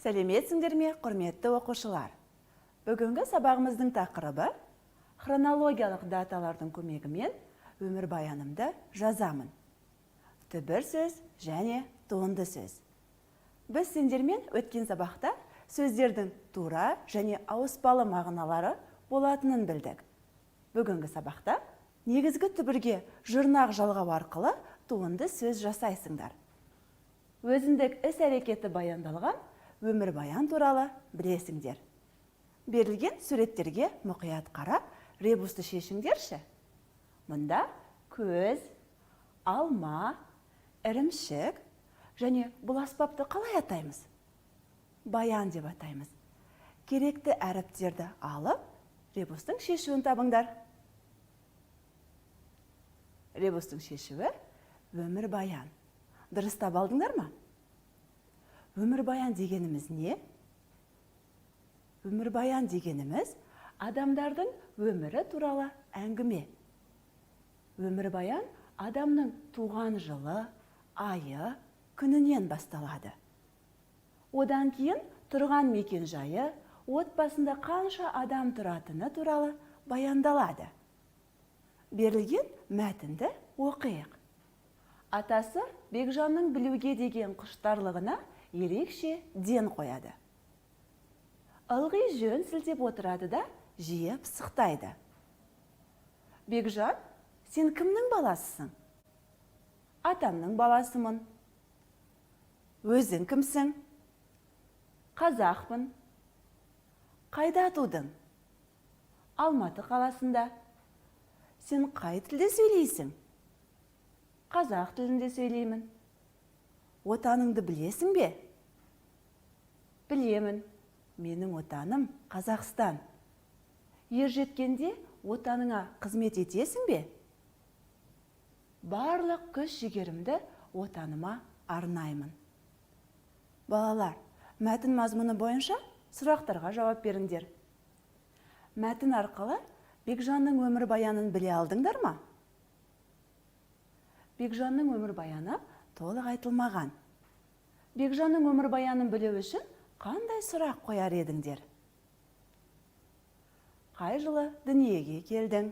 Сәлеметсіңдер ме, құрметті оқушылар? Бүгінгі сабағымыздың тақырыбы хронологиялық даталардың көмегімен өмірбаянымды жазамын. Түбір сөз және туынды сөз. Біз сендермен өткен сабақта сөздердің тура және ауыспалы мағыналары болатынын білдік. Бүгінгі сабақта негізгі түбірге жұрнақ жалғау арқылы туынды сөз жасайсыңдар. Өзіндік іс-әрекеті баяндалған өмірбаян туралы білесіңдер. Берілген суреттерге мұқият қарап, ребусты шешіңдерші. Мұнда көз, алма, ірімшік және бұл аспапты қалай атаймыз? Баян деп атаймыз. Керекті әріптерді алып, ребустың шешуін табыңдар. Ребустың шешуі өмірбаян. Дұрыс таба алдыңдар ма? Өмірбаян дегеніміз не? Өмірбаян дегеніміз адамдардың өмірі туралы әңгіме. Өмірбаян адамның туған жылы, айы, күнінен басталады. Одан кейін тұрған мекен жайы, отбасында қанша адам тұратыны туралы баяндалады. Берілген мәтінді оқиық. Атасы Бекжанның білуге деген құштарлығына ерекше ден қояды. Ылғи жөн сілтеп отырады да, жиі пысықтайды. Бекжан, сен кімнің баласысың? Атамның баласымын. Өзің кімсің? Қазақпын. Қайда тудың? Алматы қаласында. Сен қай тілде сөйлейсің? Қазақ тілінде сөйлеймін. Отаныңды білесің бе? Білемін. Менің отаным Қазақстан. Ержеткенде отаныңа қызмет етесің бе? Барлық күш-жігерімді отаныма арнаймын. Балалар, мәтін мазмұны бойынша сұрақтарға жауап беріңдер. Мәтін арқылы Бекжанның өмірбаянын біле алдыңдар ма? Бекжанның өмірбаяны толық айтылмаған. Бекжанның өмірбаянын білу үшін қандай сұрақ қояр едіңдер? Қай жылы дүниеге келдің?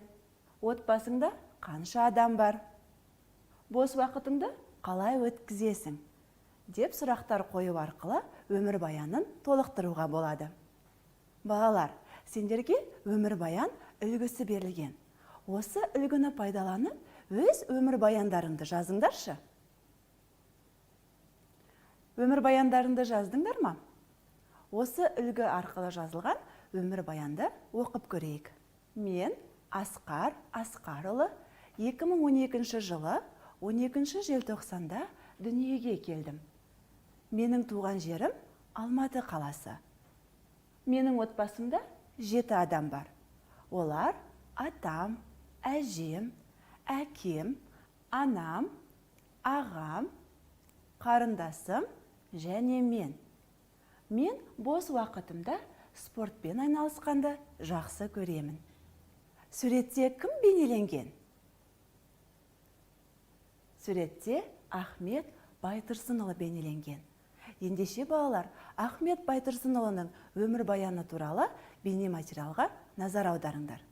Отбасыңда қанша адам бар? Бос уақытыңды қалай өткізесің? Деп сұрақтар қою арқылы өмірбаянын толықтыруға болады. Балалар, сендерге өмірбаян үлгісі берілген. Осы үлгіні пайдаланып, өз өмірбаяндарыңды жазыңдаршы. Өмірбаяндарыңды жаздыңдар ма? Осы үлгі арқылы жазылған өмірбаянды оқып көрейік. Мен Асқар Асқарұлы 2012 жылы 12 желтоқсанда дүниеге келдім. Менің туған жерім Алматы қаласы. Менің отбасымда 7 адам бар. Олар атам, әжем, әкем, анам, ағам, қарындасым және мен. Мен бос уақытымда спортпен айналысқанды жақсы көремін. Суретте кім бейнеленген? Суретте Ахмет Байтұрсынұлы бейнеленген. Ендеше балалар, Ахмет Байтұрсынұлының өмірбаяны туралы бейнематериалға назар аударыңдар.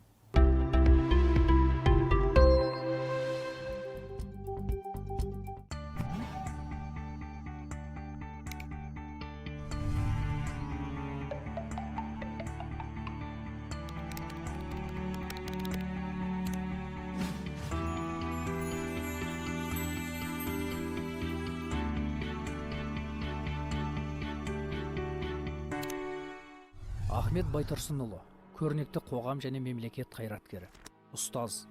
Ахмет Байтұрсынұлы, көрнекті қоғам және мемлекет қайраткері, ұстаз,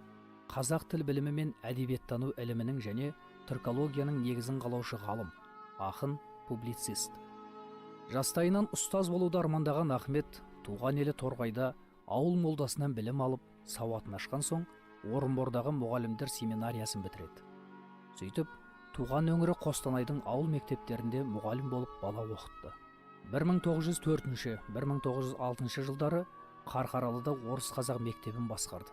қазақ тіл білімі мен әдебиеттану ілімінің және түркологияның негізін қалаушы ғалым, ақын, публицист. Жастайынан ұстаз болуды армандаған Ахмет туған елі Торғайда ауыл молдасынан білім алып, сауатын ашқан соң, Орынбордағы мұғалімдер семинариясын бітіреді. Сөйтіп, туған өңірі Қостанайдың ауыл мектептерінде мұғалім болып бала оқытты. 1904-1906 жылдары Қарқаралыда орыс қазақ мектебін басқарды.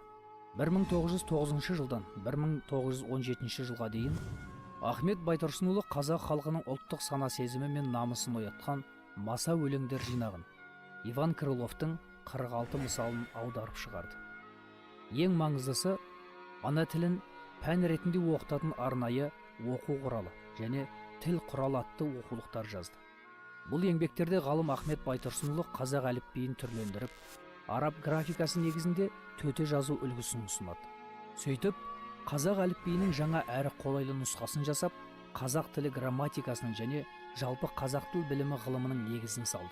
1909 жылдан 1917 жылға дейін Ахмет Байтұрсынұлы қазақ халқының ұлттық сана сезімі мен намысын оятқан маса өлеңдер жинағын, Иван Крыловтың 46 мысалын аударып шығарды. Ең маңыздысы, ана тілін пән ретінде оқытатын арнайы оқу құралы және тіл құралы атты оқулықтар жазды. Бұл еңбектерде ғалым Ахмет Байтұрсынұлы қазақ әліпбиін түрлендіріп, араб графикасы негізінде төте жазу үлгісін ұсынады. Сөйтіп, қазақ әліпбиінің жаңа әрі қолайлы нұсқасын жасап, қазақ тілі грамматикасының және жалпы қазақ тіл білімі ғылымының негізін салды.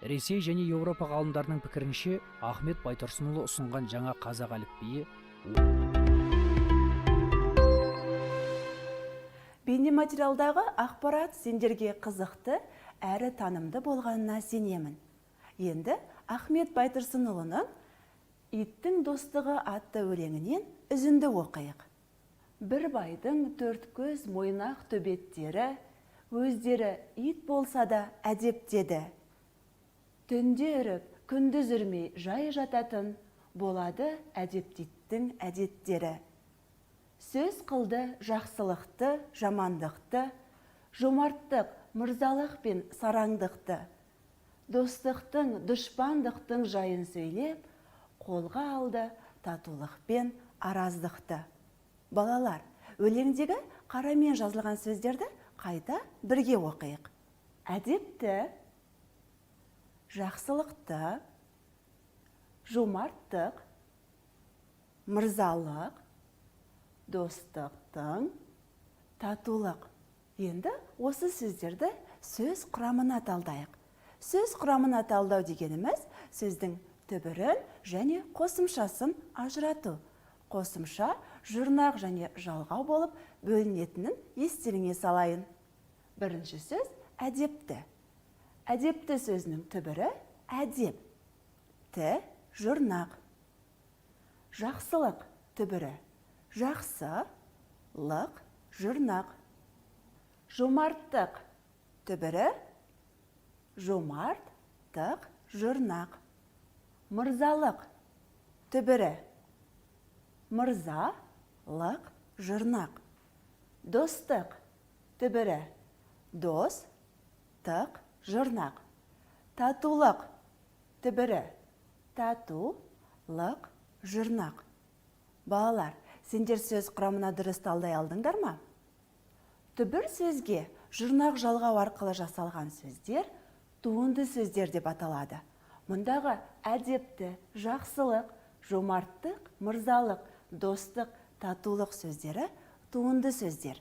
Ресей және Еуропа ғалымдарының пікірінше, Ахмет Байтұрсынұлы ұсынған жаңа қазақ әліпбиі бейнематериалдағы ақпарат сендерге қызықты әрі танымды болғанына сенемін. Енді Ахмет Байтұрсынұлының «Иттің достығы» атты өлеңінен үзінді оқиық. Бір байдың төрт көз мойнақ төбеттері, өздері ит болса да әдептеді. Түнде үріп, күндіз үрмей жай жататын, болады әдептиттің әдеттері. Сөз қылды жақсылықты, жамандықты, жомарттық, мырзалық пен сараңдықты. Достықтың, дұшпандықтың жайын сөйлеп, қолға алды татулық пен араздықты. Балалар, өлеңдегі қарамен жазылған сөздерді қайта бірге оқиық. Әдепті, жақсылықты, жомарттық, мырзалық, достықтың, татулық. Енді осы сөздерді сөз құрамына талдайық. Сөз құрамына талдау дегеніміз сөздің түбірін және қосымшасын ажырату. Қосымша жұрнақ және жалғау болып бөлінетінін естеріңе салайын. Бірінші сөз әдепті. Әдепті сөзінің түбірі әдеп, ті жұрнақ. Жақсылық түбірі жақсы, лық, жұрнақ. Жомарттық түбірі жомарт, тық, жұрнақ. Мырзалық түбірі мырза, лық, жұрнақ. Достық түбірі дос, тық, жұрнақ. Татулық түбірі тату, лық, жұрнақ. Балалар, сендер сөз құрамына дұрыс талдай алдыңдар ма? Түбір сөзге жұрнақ жалғау арқылы жасалған сөздер туынды сөздер деп аталады. Мұндағы әдепті, жақсылық, жомарттық, мырзалық, достық, татулық сөздері туынды сөздер.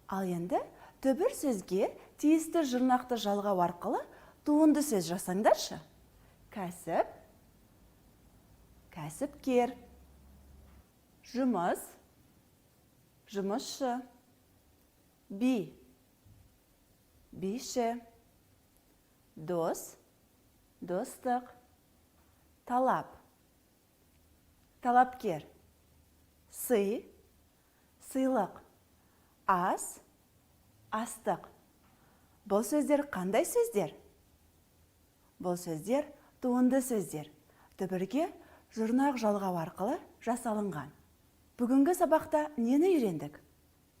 Ал енді түбір сөзге тиісті жұрнақты жалғау арқылы туынды сөз жасаңдаршы. Кәсіп, кәсіпкер. Жұмыс, жұмысшы. Би, биші. Дос, достық. Талап, талапкер. Сый, сыйлық. Ас, астық. Бұл сөздер қандай сөздер? Бұл сөздер туынды сөздер. Түбірге жұрнақ жалғау арқылы жасалынған. Бүгінгі сабақта нені үйрендік?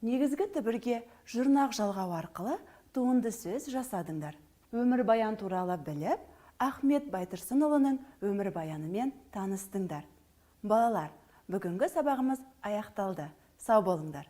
Негізгі түбірге жұрнақ жалғау арқылы туынды сөз жасадыңдар. Өмірбаян туралы біліп, Ахмет Байтұрсынұлының өмірбаянымен таныстыңдар. Балалар, бүгінгі сабағымыз аяқталды. Сау болыңдар.